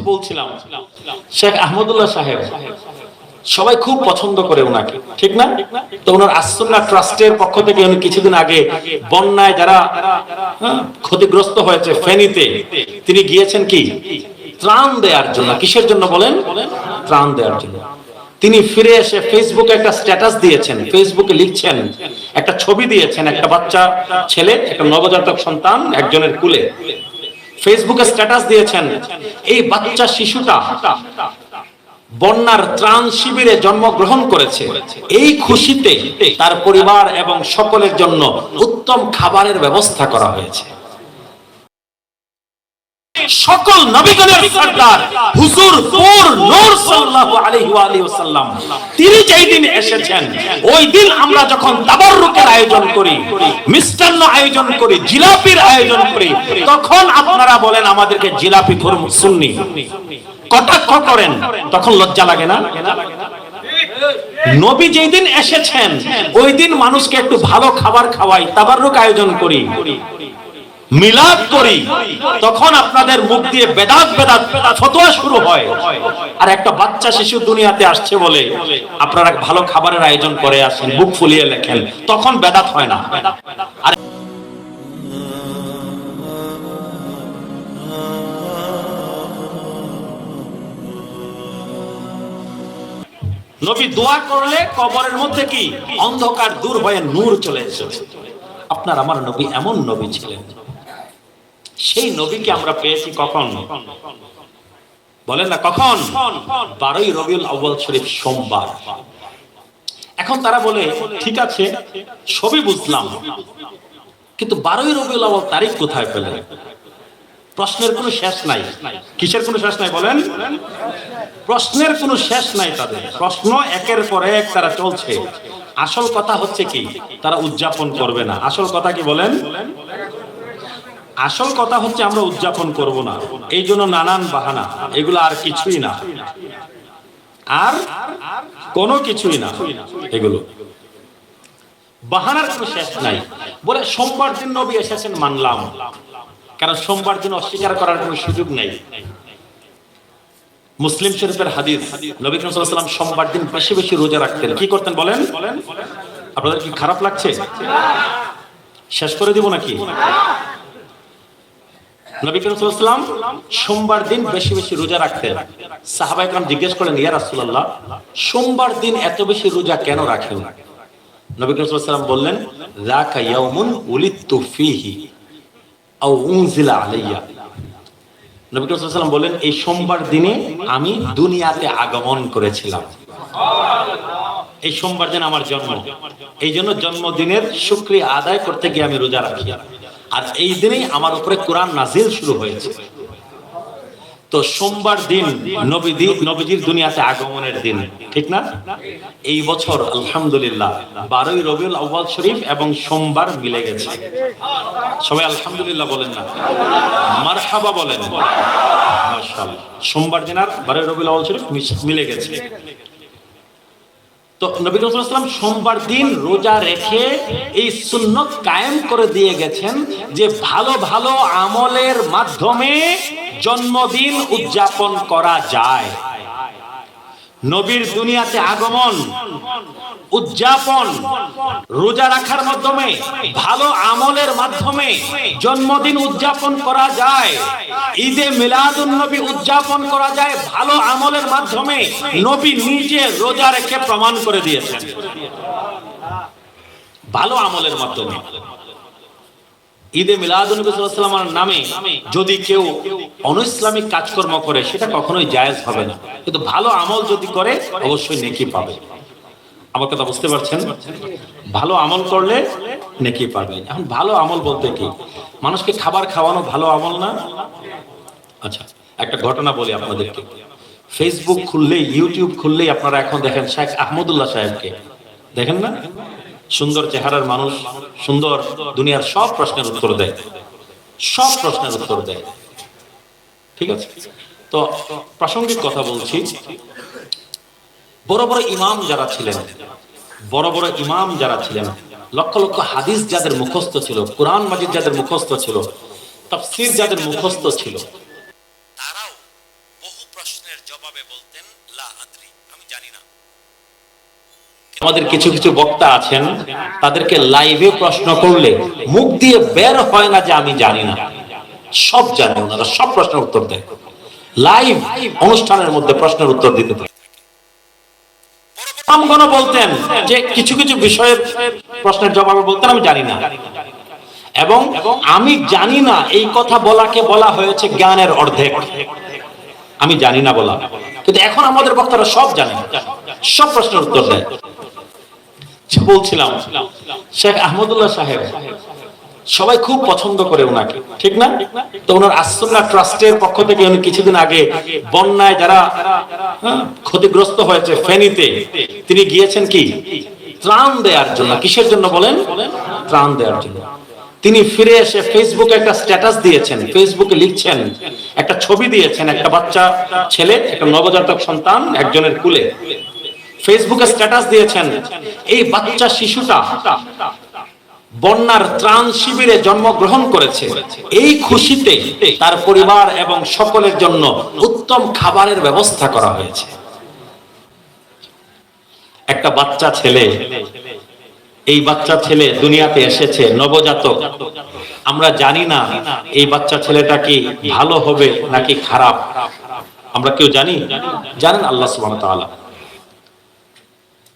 বলছিলাম শেখ আহমদুল্লাহ সাহেব সবাই খুব পছন্দ করে ওনাকে, ঠিক না? তো ওনার আসসুন্নাহ ট্রাস্টের পক্ষ থেকে উনি কিছুদিন আগে বন্যায় যারা ক্ষতিগ্রস্ত হয়েছে ফেনীতে, তিনি গিয়েছেন কি ত্রাণ দেওয়ার জন্য। কিসের জন্য বলেন? ত্রাণ দেওয়ার জন্য। তিনি ফিরে এসে ফেসবুকে একটা স্ট্যাটাস দিয়েছেন, ফেসবুকে লিখছেন, একটা ছবি দিয়েছেন, একটা বাচ্চা ছেলে, একটা নবজাতক সন্তান একজনের কুলে। ফেসবুকে স্ট্যাটাস দিয়েছেন, এই বাচ্চা শিশুটা বন্যার ত্রাণ শিবিরে জন্মগ্রহণ করেছে, এই খুশিতে তার পরিবার এবং সকলের জন্য উত্তম খাবারের ব্যবস্থা করা হয়েছে। সকল নবীগণের সরদার হুজুর নূর নূর সাল্লাল্লাহু আলাইহি ওয়া আলিহি ওয়াসাল্লাম, তিনি যেই দিন এসেছেন ওই দিন আমরা যখন তাবাররুকের আয়োজন করি, মিষ্টান্ন আয়োজন করি, জিলাপির আয়োজন করি, তখন আপনারা বলেন আমাদেরকে জিলাপি খোর সুন্নি কটাক্ষ করেন, তখন লজ্জা লাগে না? নবী যেই দিন এসেছেন ওই দিন মানুষকে একটু ভালো খাবার খাওয়াই, তাবাররুক আয়োজন করি, মিলাদ করি, তখন আপনাদের মুখ দিয়ে বেদাত বেদাত ফতোয়া শুরু হয়। আর একটা বাচ্চা শিশু দুনিয়াতে আসছে বলে আপনারা ভালো খাবারের আয়োজন করে আসেন, বুক ফুলিয়ে লেখেন, তখন বেদাত হয় না। আর নবী দোয়া করলে কবরের মধ্যে কি অন্ধকার দূর হয়ে নূর চলে এসেছে। আপনার আমার নবী এমন নবী ছিলেন, সেই নবীকে আমরা পেয়েছি কখন বলেন না? কখন? 12ই রবিউল আউয়াল শরীফ, সোমবার। এখন তারা বলে ঠিক আছে সবই বুঝলাম, কিন্তু 12ই রবিউল আউয়াল তারিখ কোথায় পেলেন? প্রশ্নের কোনো শেষ নাই। কিসের কোনো শেষ নাই বলেন? প্রশ্নের কোনো শেষ নাই তাদের। প্রশ্ন একের পর এক তারা চলছে। আসল কথা হচ্ছে কি, তারা উদযাপন করবে না। আসল কথা কি বলেন? আসল কথা হচ্ছে আমরা উদযাপন করব না, এই জন্য নানান বাহানা, এগুলো আর কিছুই না, আর কোনো কিছুই না, এগুলো বাহানার কোনো শেষ নাই। বলে সোমবার দিন নবী এসেছেন মানলাম, কারণ সোমবার দিন অস্বীকার করার কোনো সুযোগ নেই। মুসলিম শরীফের হাদিস, নবী করিম সাল্লাল্লাহু আলাইহি ওয়াসাল্লাম সোমবার দিন বেশি বেশি রোজা রাখতেন। কি করতেন বলেন? আপনাদের কি খারাপ লাগছে? শেষ করে দিব নাকি? নবী করিম সাল্লাল্লাহু আলাইহি ওয়াসাল্লাম সোমবার দিন বেশি বেশি রোজা রাখতেন। সাহাবায়ে কেরাম জিজ্ঞেস করলেন, ইয়া রাসূলুল্লাহ, সোমবার দিন এত বেশি রোজা কেন রাখেন? নবী করিম সাল্লাল্লাহু আলাইহি ওয়াসাল্লাম বললেন, যাকা ইয়াউমুন উলিদতু ফীহি আও উনজিলা আলাইয়া। নবী করিম সাল্লাল্লাহু আলাইহি ওয়াসাল্লাম বলেন, এই সোমবার দিনে আমি দুনিয়াতে আগমন করেছিলাম, এই সোমবার দিন আমার জন্ম, এই জন্য জন্মদিনের শুকরিয়া আদায় করতে গিয়ে আমি রোজা রাখি, আর এই দিনেই আমার উপরে কোরআন নাজিল শুরু হয়েছে। তো সোমবার দিন নবীজির দুনিয়াতে আগমনের দিন, ঠিক না? এই বছর আলহামদুলিল্লাহ 12ই রবিউল আউয়াল শরীফ এবং সোমবার মিলে গেছে। সবাই আলহামদুলিল্লাহ বলেন না? মারহাবা বলেন। মাশাআল্লাহ, সোমবার দিন আর 12ই রবিউল আউয়াল শরীফ মিলে গেছে। তো নবী করিম সাল্লাল্লাহু আলাইহি ওয়াসাল্লাম সোমবার দিন রোজা রেখে এই সুন্নাত কায়েম করে দিয়ে গেছেন যে ভালো ভালো আমলের মাধ্যমে জন্মদিন উদযাপন করা যায়। নবীর দুনিয়াতে আগমন, উদযাপন রোজা রাখার মাধ্যমে, ভালো আমলের মাধ্যমে জন্মদিন উদযাপন করা যায়। ঈদে মিলাদুন নবী উদযাপন করা যায় ভালো আমলের মাধ্যমে। নবী নিজে রোজা রেখে প্রমাণ করে দিয়েছেন ভালো আমলের মাধ্যমে। ঈদে মিলাদুন নবী সাল্লাল্লাহু আলাইহি ওয়াসাল্লামের নামে যদি কেউ অনৈসলামিক কাজকর্ম করে সেটা কখনোই জায়েজ হবে না, কিন্তু ভালো আমল যদি করে অবশ্যই নেকি পাবে। আমার কথা বুঝতে পারছেন? ভালো আমল করলে নেকি পাবেন। এখন ভালো আমল বলতে কি? মানুষকে খাবার খাওয়ানো ভালো আমল না? আচ্ছা, একটা ঘটনা বলি আপনাদেরকে। ফেসবুক খুললেই, ইউটিউব খুললেই আপনারা এখন দেখেন শেখ আহমদুল্লাহ সাহেবকে, দেখেন না? সুন্দর চেহারার মানুষ, সুন্দর, দুনিয়ার সব প্রশ্নের উত্তর দেয়, সব প্রশ্নের উত্তর দেয়, ঠিক আছে? তো প্রাসঙ্গিক কথা বলছি, বড় বড় ইমাম যারা ছিলেন, বড় বড় ইমাম যারা ছিলেন, লক্ষ লক্ষ হাদিস যাদের মুখস্থ ছিল, কোরআন মাজিদ যাদের মুখস্থ ছিল, তাফসীর যাদের মুখস্থ ছিল, তারাও বহু প্রশ্নের জবাবে বলতেন লা আদরি, আমি জানি না। আমাদের কিছু কিছু বক্তা আছেন, তাদেরকে লাইভে প্রশ্ন করলে মুখ দিয়ে বের হয় না যে আমি জানি না। সব জানে, ওনারা সব প্রশ্নের উত্তর দেয়। লাইভ অনুষ্ঠানের মধ্যে প্রশ্নের উত্তর দিতে থাকে। আমগণ বলতেন যে কিছু কিছু বিষয়ের প্রশ্নের জবাবে বলতেন আমি জানি না, এবং আমি জানি না এই কথা বলাকে বলা হয়েছে জ্ঞানের অর্ধেক। আমি জানি না বলা, কিন্তু এখন আমাদের বক্তারা সব জানে, সব প্রশ্নের উত্তর দেয়। বলছিলাম শেখ আহমদুল্লাহ সাহেব, সবাই খুব পছন্দ করে ওনাকে, ঠিক না? তো ওনার আসুন্নাহ ট্রাস্টের পক্ষ থেকে উনি কিছুদিন আগে বন্যায় যারা ক্ষতিগ্রস্ত হয়েছে ফেনীতে, তিনি গিয়েছেন কি ত্রাণ দেওয়ার জন্য। কিসের জন্য বলেন? ত্রাণ দেওয়ার জন্য। তিনি ফিরে এসে ফেসবুকে একটা স্ট্যাটাস দিয়েছেন, ফেসবুকে লিখছেন, একটা ছবি দিয়েছেন, একটা বাচ্চা ছেলে, একটা নবজাতক সন্তান একজনের কুলে। ফেসবুকে স্ট্যাটাস দিয়েছেন, এই বাচ্চা শিশুটা বন্যার ত্রাণ শিবিরে জন্মগ্রহণ করেছে, এই খুশিতে তার পরিবার এবং সকলের জন্য উত্তম খাবারের ব্যবস্থা করা হয়েছে। একটা বাচ্চা ছেলে, এই বাচ্চা ছেলে দুনিয়াতে এসেছে নবজাতক। আমরা জানি না এই বাচ্চা ছেলেটা কি ভালো হবে নাকি খারাপ, আমরা কেউ জানি? জানেন আল্লাহ সুবহানাহু ওয়া তাআলা।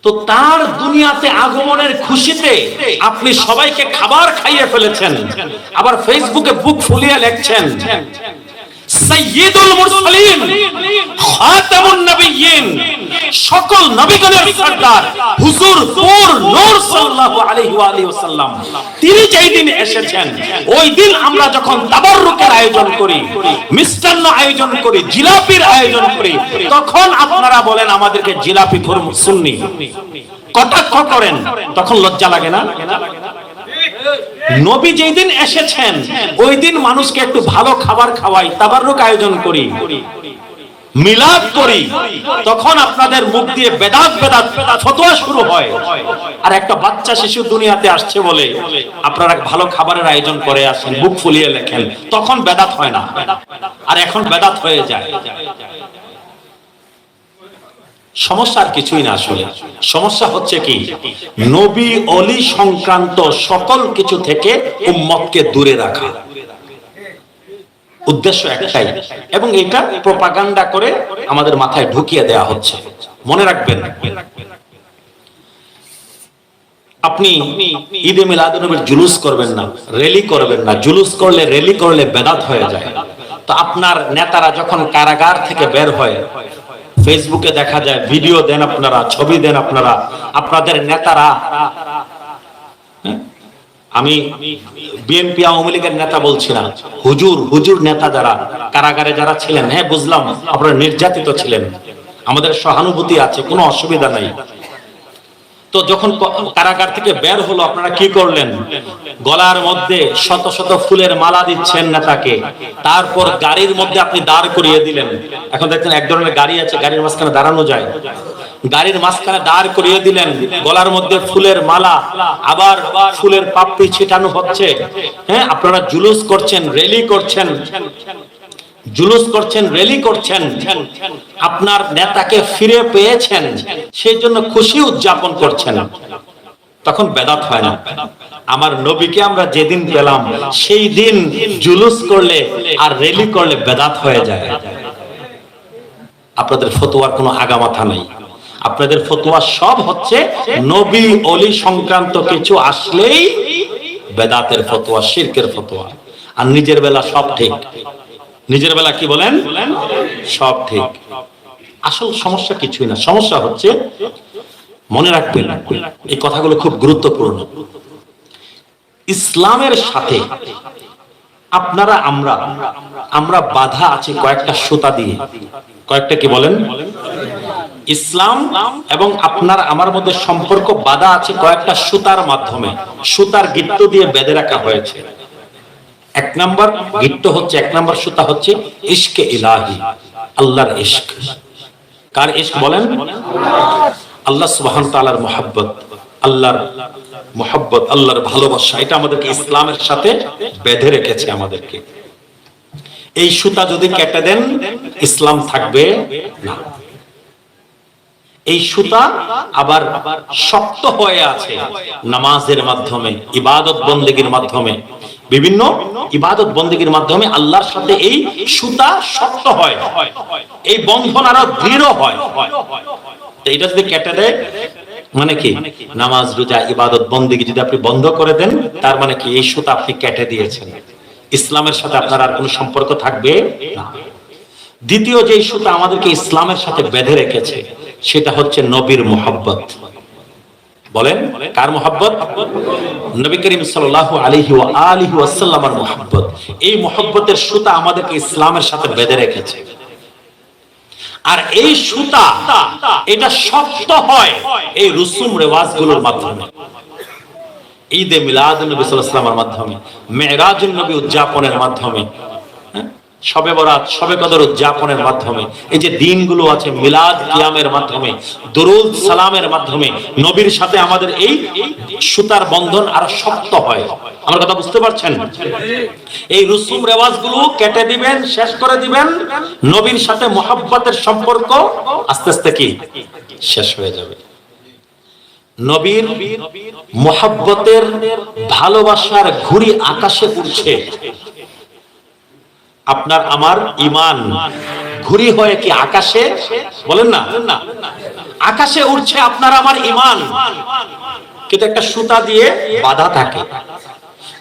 তো তার দুনিয়াতে আগমনের খুশিতে আপনি সবাইকে খাবার খাইয়ে ফেলেছেন, আবার ফেসবুকে বুক ফুলিয়ে লিখছেন সাইয়্যিদুল মুরসালিন খাতামুন নবিয়্যিন, সকল নবীগণের সরদার হুজুর নূর নূর সাল্লাল্লাহু আলাইহি ওয়া আলিহি ওয়াসাল্লাম, তিনি যেই দিন এসেছেন ওই দিন আমরা যখন তাবাররুকের আয়োজন করি, মিষ্টান্ন আয়োজন করি, জিলাপির আয়োজন করি, তখন আপনারা বলেন আমাদেরকে জিলাপি খোর সুন্নি, কটাক্ষ করেন, তখন লজ্জা লাগে না? নবী যেই দিন এসেছেন ওই দিন মানুষকে একটু ভালো খাবার খাওয়াই, তাবাররুক আয়োজন করি, মিলাদ করি, তখন আপনাদের মুখ দিয়ে বেদাত বেদাত ফতোয়া শুরু হয়। আর একটা বাচ্চা শিশু দুনিয়াতে আসছে বলে আপনারা ভালো খাবারের আয়োজন করে আসেন, বুক ফুলিয়ে লেখেন, তখন বেদাত হয় না, আর এখন বেদাত হয়ে যায়। সমস্যা আর কিছুই না, আসলে সমস্যা হচ্ছে কি নবী অলি সংক্রান্ত সকল কিছু থেকে উম্মতকে দূরে রাখা, উদ্দেশ্য একটাই, এবং এটা প্রপাগান্ডা করে আমাদের মাথায় ঢুকিয়ে দেয়া হচ্ছে। মনে রাখবেন, আপনি ঈদে মিলাদুন্নবীর জুলুস করবেন না, র্যালি করবেন না। জুলুস করলে র্যালি করলে বেদাত হয়ে যায়। তো আপনার নেতারা যখন কারাগার থেকে বের হয়, ফেসবুকে দেখা যায়, ভিডিও দেন আপনারা, ছবি দেন আপনারা, আপনাদের নেতারা, আমি বিএনপি আওয়ামী লীগের নেতা বলছি না, হুজুর নেতা যারা কারাগারে যারা ছিলেন, হ্যাঁ বুঝলাম আপনারা নির্যাতিত ছিলেন, আমাদের সহানুভূতি আছে, কোনো অসুবিধা নাই। তো যখন কারাগার থেকে বের হলো, আপনারা কি করলেন? গলার মধ্যে শত শত ফুলের মালা দিচ্ছেন নেতাকে, তারপর গাড়ির মধ্যে আপনি দাঁড় করিয়ে দিলেন। এখন দেখছেন এক ধরনের গাড়ি আছে, গাড়ির মাঝখানে দাঁড়ানো যায়, গাড়ির মাঝখানে দাঁড় করিয়ে দিলেন, গলার মধ্যে ফুলের মালা, আবার ফুলের পাপড়ি ছিটানো হচ্ছে। হ্যাঁ, আপনারা জুলুস করছেন, র্যালি করছেন, জুলুস করছেন, র্যালি করছেন, আপনার নেতাকে ফিরে পেয়েছেন, সেই জন্য খুশি উদযাপন করছেন, তখন বেদাত হয় না। আমার নবীকে আমরা যেদিন পেলাম সেই দিন জুলুস করলে আর র্যালি করলে বেদাত হয়ে যায়। আপনাদের ফতোয়ার কোনো আগামাথা নাই, আপনাদের ফতোয়া সব হচ্ছে নবী অলি সংক্রান্ত কিছু আসলেই বেদাতের ফতোয়া, শিরকের ফতোয়া, আর নিজের বেলা সব ঠিক। নিজের বেলা কি বলেন? সব ঠিক। আসল সমস্যা কিছুই না, সমস্যা হচ্ছে, মনে রাখবেন এই কথাগুলো খুব গুরুত্বপূর্ণ, ইসলামের সাথে আপনারা আমরা বাধা আছে কয়েকটা সুতা দিয়ে। কয়েকটা কি বলেন? ইসলাম এবং আপনার আমার মধ্যে সম্পর্ক বাধা আছে কয়েকটা সুতার মাধ্যমে, সুতার গিট্ট দিয়ে বেঁধে রাখা হয়েছে। এক নাম্বার গিট্ট হচ্ছে, এক নাম্বার সুতা হচ্ছে ইশকে ইলাহি, আল্লাহর ইশক। কার ইশক বলেন? আল্লাহ সুবহানাহু ওয়া তাআলার মুহাব্বত, আল্লাহর মুহাব্বত, আল্লাহর ভালোবাসা, এটা আমাদেরকে ইসলামের সাথে বেঁধে রেখেছে আমাদেরকে। এই সুতা যদি কেটে দেন ইসলাম থাকবে না। এই সুতা আবার শক্ত হয়ে আছে নামাজের মাধ্যমে, ইবাদত বন্দেগীর মাধ্যমে, বিভিন্ন ইবাদত বন্দেগীর মাধ্যমে আল্লাহর সাথে এই সুতা শক্ত হয়, এই বন্ধন আরো দৃঢ় হয়। এটা যদি কেটে দেয় মানে কি, নামাজ রোজা ইবাদত বন্দেগী যদি আপনি বন্ধ করে দেন, তার মানে কি এই সুতা আপনি কেটে দিয়েছেন, ইসলামের সাথে আপনার আর কোনো সম্পর্ক থাকবে না। দ্বিতীয় যে সুতা আমাদেরকে ইসলামের সাথে বেঁধে রেখেছে সেটা হচ্ছে নবীর মুহাব্বত। বলেন কার মুহাব্বত? নবী করিম সাল্লাল্লাহু আলাইহি ওয়া আলিহি ওয়াসাল্লামের মুহাব্বত। এই মুহাব্বতের সুতা আমাদেরকে ইসলামের সাথে বেঁধে রেখেছে। আর এই সুতা এটা শক্ত হয় এই রসুম রেওয়াজগুলোর মাধ্যমে, ঈদে মিলাদুন নবী সাল্লাল্লাহু আলাইহি ওয়াসাল্লামের মাধ্যমে, মেরাজুন নবী উদযাপনের মাধ্যমে, শবে বরাত শবে কদর উদযাপনের মাধ্যমে, এই যে দিনগুলো আছে মিলাদ কিয়ামের মাধ্যমে, দুরুদ সালামের মাধ্যমে নবীর সাথে আমাদের এই সুতার বন্ধন আরো শক্ত হয়। আমার কথা বুঝতে পারছেন? এই রসুম রেওয়াজগুলো কেটে দিবেন, শেষ করে দিবেন, নবীর সাথে মুহাব্বতের সম্পর্ক আস্তে আস্তে কি শেষ হয়ে যাবে। নবীর মুহাব্বতের ভালোবাসার ঘুড়ি আকাশে উড়ছে। আপনার আমার ঈমান ঘুড়ি হয়ে কি আকাশে, বলেন না, আকাশে উড়ছে আপনার আমার ঈমান, কিন্তু একটা সুতা দিয়ে বাঁধা থাকে।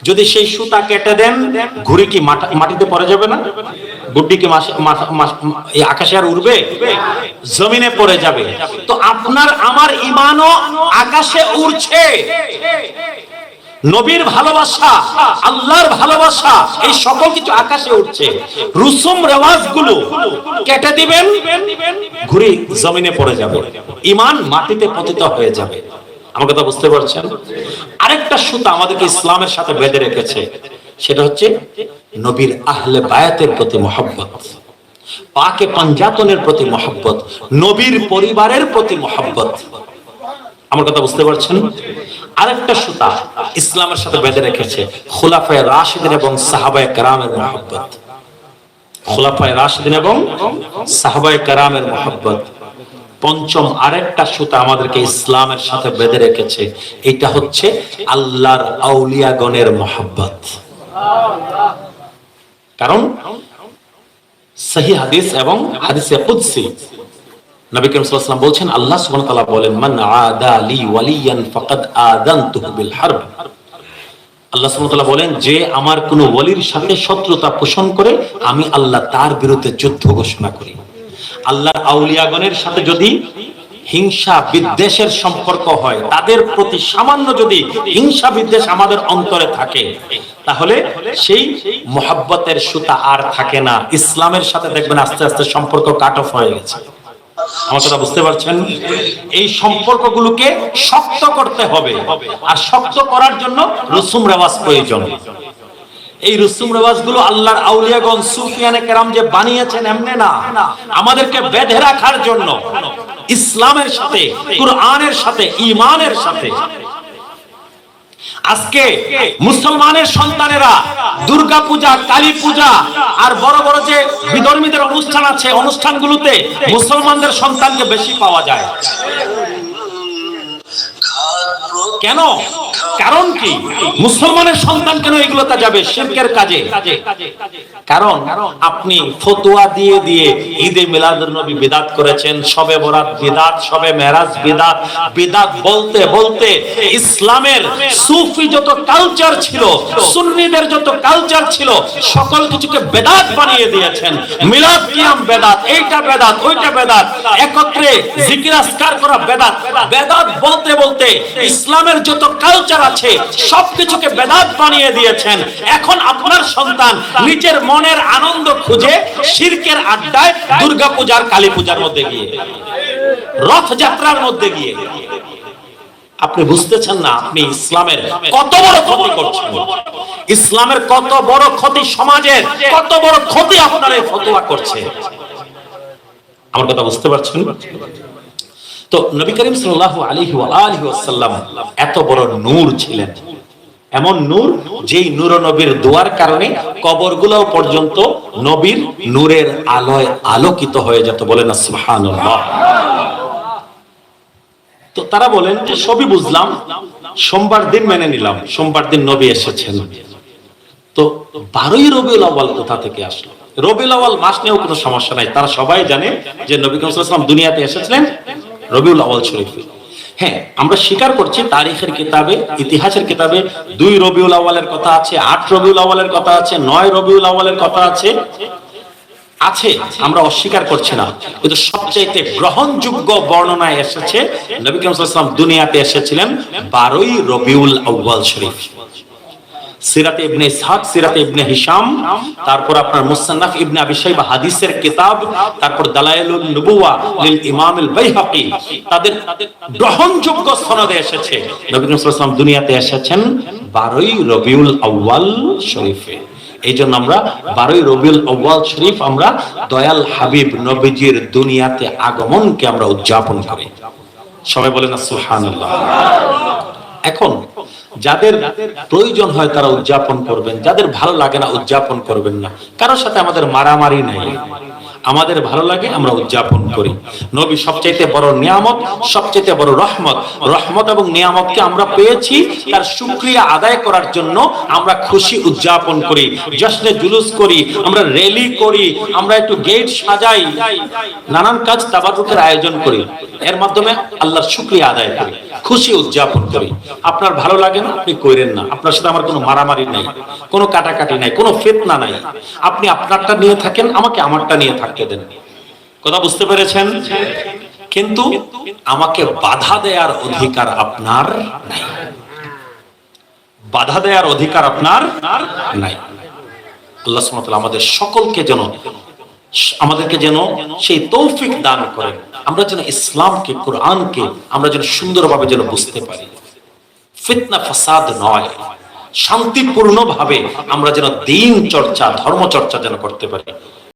যদি সেই সুতা কেটে দেন ঘুড়ি কি মাটিতে পড়ে যাবে না? গুড্ডি কি আকাশে আর উড়বে? জমিনে পড়ে যাবে। তো আপনার আমার ঈমানও আকাশে উড়ছে। নবীর ভালোবাসা, আল্লাহর ভালোবাসা, এই সকল কিছু আকাশে উঠছে। রুসুম রেওয়াজগুলো কেটে দিবেন, ঘুরি জমিনে পড়ে যাবে, ঈমান মাটিতে পতিত হয়ে যাবে। আমার কথা বুঝতে পারছেন? আরেকটা সুতা আমাদেরকে ইসলামের সাথে বেঁধে রেখেছে, সেটা হচ্ছে নবীর আহলে বায়াতের প্রতি মহব্বত, পাকে পাঞ্জাতনের প্রতি মহব্বত, নবীর পরিবারের প্রতি মহব্বত। আমার কথা বুঝতে পারছেন? আরেকটা সুতা ইসলামের সাথে বেঁধে রেখেছে খুলাফায়ে রাশিদিন এবং সাহাবায়ে কেরামের মহব্বত। খুলাফায়ে রাশিদিন এবং সাহাবায়ে কেরামের মহব্বত। পঞ্চম আরেকটা সুতা আমাদেরকে ইসলামের সাথে বেঁধে রেখেছে, এটা হচ্ছে আল্লাহর আউলিয়াগণের মহব্বত। কারণ সহিহ হাদিস এবং হাদিসে কুদসি নবী করিম সাল্লাল্লাহু আলাইহি ওয়াসাল্লাম বলছেন, আল্লাহ সুবহানাহু ওয়া তাআলা বলেন, মান আদা লি ওয়ালিয়ান ফাকাদ আযানতুহু বিল হারব। আল্লাহ সুবহানাহু ওয়া তাআলা বলেন, যে আমার কোন ওলির সাথে শত্রুতা পোষণ করে আমি আল্লাহ তার বিরুদ্ধে যুদ্ধ ঘোষণা করি। আল্লাহর আউলিয়াগণের সাথে যদি হিংসা বিদ্বেষের সম্পর্ক হয়, তাদের প্রতি সামান্য যদি হিংসা বিদ্বেষ আমাদের অন্তরে থাকে, তাহলে সেই মুহাব্বতের সুতা আর থাকে না। ইসলামের সাথে দেখবেন আস্তে আস্তে সম্পর্ক কাট অফ হয়ে গেছে। আমার কথা বুঝতে পারছেন? এই সম্পর্কগুলোকে শক্ত করতে হবে, আর শক্ত করার জন্য রসুম রেওয়াজ প্রয়োজন। এই রসুম রেওয়াজগুলো আল্লাহর আউলিয়াগণ সুফিয়ানে কেরাম যে বানিয়েছেন এমনি না, আমাদেরকে বেঁধে রাখার জন্য ইসলামের সাথে, কুরআনের সাথে, ঈমানের সাথে। আজকে মুসলমানের সন্তানেরা দুর্গা পূজা, কালী পূজা আর বড় বড় যে বিধর্মীদের অনুষ্ঠান আছে, অনুষ্ঠানগুলোতে মুসলমানদের সন্তানকে বেশি পাওয়া যায়। কেন? কারণ কি? মুসলমানের সন্তান কেন এগুলোতে যাবে শিরকের কাজে? কারণ আপনি ফতোয়া দিয়ে দিয়ে ঈদে মিলাদুন নবী বিদআত করেছেন, শবে বরাত বিদআত, শবে মেরাজ বিদআত। বিদআত বলতে বলতে ইসলামের সুফি যত কালচার ছিল, সুন্নিদের যত কালচার ছিল, সকল কিছুকে বেদাত বানিয়ে দিয়েছেন। মিলাদ কিয়াম বেদাত, এইটা বেদাত, ওইটা বেদাত, একত্রে জিকির আজকার করা বেদাত। বেদাত বলতে বলতে ইসলামের যত কালচার আছে সবকিছুকে বেদাত বানিয়ে দিয়েছেন। এখন আপনার সন্তান নিজের মনের আনন্দ খুঁজে শিরকের আড্ডায়, দুর্গা পূজার, কালী পূজার মধ্যে গিয়ে, রথযাত্রার মধ্যে গিয়ে। আপনি বুঝতেছেন না আপনি ইসলামের কত বড় ক্ষতি করছেন, ইসলামের কত বড় ক্ষতি, সমাজের কত বড় ক্ষতি আপনার এই ফতোয়া করছে। আমার কথা বুঝতে পারছেন? তো নবী করিম সাল্লাল্লাহু আলাইহি ওয়া আলিহি ওয়াসাল্লাম এত বড় নূর ছিলেন, এমন নূর যেই নূর নবীর দোয়ার কারণে কবরগুলো পর্যন্ত নবীর নূরের আলোয় আলোকিত হয়ে যেত। বলেন না সুবহানাল্লাহ। তো তারা বলেন যে সবই বুঝলাম, সোমবার দিন মেনে নিলাম, সোমবার দিন নবী এসেছেন, তো 12ই রবিউল আউয়াল কোথা থেকে আসলো? রবিউল আউয়াল মাস নিয়েও কোনো সমস্যা নাই, তারা সবাই জানে যে নবী করিম সাল্লাল্লাহু আলাইহি ওয়াসাল্লাম দুনিয়াতে এসেছিলেন রবিউল আউয়াল শরীফে। হ্যাঁ, আমরা স্বীকার করছি তারিখের কিতাবে, ইতিহাসের কিতাবে 2 রবিউল আউয়ালের কথা আছে, 8 রবিউল আউয়ালের কথা আছে, 9 রবিউল আউয়ালের কথা আছে, আমরা অস্বীকার করছি না। কিন্তু সবচেয়ে গ্রহণযোগ্য বর্ণনায় এসেছে নবী করিম সাল্লাল্লাহু আলাইহি ওয়াসাল্লাম দুনিয়াতে এসেছিলেন 12ই রবিউল আউয়াল শরীফ। সিরাতে ইবনে ইসহাক, সিরাতে ইবনে হিশাম, তারপর আপনার মুসান্নাফ ইবনে আবি শাইবা হাদিসের কিতাব, তারপর দালাইলুন নবুওয়া লিল ইমাম আল বাইহাকি, তাদের গ্রহণযোগ্য সনদে এসেছে নবী করিম সাল্লাল্লাহু আলাইহি ওয়াসাল্লাম দুনিয়াতে এসেছেন 12ই রবিউল আউয়াল শরীফে। এই জন্য আমরা 12ই রবিউল আউয়াল শরীফ আমরা দয়াল হাবিব নবীজির দুনিয়াতে আগমনকে আমরা উদযাপন করি। সবাই বলেন না সুবহানাল্লাহ। এখন যাদের প্রয়োজন হয় তারা উদযাপন করবেন, যাদের ভালো লাগে না উদযাপন করবেন না। কারোর সাথে আমাদের মারামারি নাই, আমাদের ভালো লাগে আমরা উদযাপন করি। নবী সবচেয়ে বড় নিয়ামত, সবচেয়ে বড় রহমত, রহমত এবং নিয়ামতকে আমরা পেয়েছি, তার শুকরিয়া আদায় করার জন্য আমরা খুশি উদযাপন করি, জশ্নে জুলুস করি, আমরা র্যালি করি, আমরা একটু গেট সাজাই, নানান কাজ তাবারুকের আয়োজন করি, এর মাধ্যমে আল্লাহর শুকরিয়া আদায় করি, খুশি উদযাপন করি। আপনার ভালো লাগে না আপনি কইরেন না, আপনার সাথে আমার কোনো মারামারি নাই, কোনো কাটাকাটি নাই, কোনো ফিতনা নাই। আপনি আপনারটা নিয়ে থাকেন, আমাকে আমারটা নিয়ে থাকতে দেন। কথা বুঝতে পেরেছেন? কিন্তু আমাকে বাধা দেওয়ার অধিকার আপনার নাই, বাধা দেওয়ার অধিকার আপনার নাই। আল্লাহ সুবহানাহু ওয়া তাআলা আমাদের সকলকে যেন, আমাদেরকে যেন সেই তৌফিক দান করেন, আমরা যেন ইসলামকে, কোরআনকে আমরা যেন সুন্দরভাবে যেন বুঝতে পারি, ফিতনা ফাসাদ নয়, শান্তিপূর্ণভাবে আমরা যেন দ্বীন চর্চা, ধর্ম চর্চা যেন করতে পারি।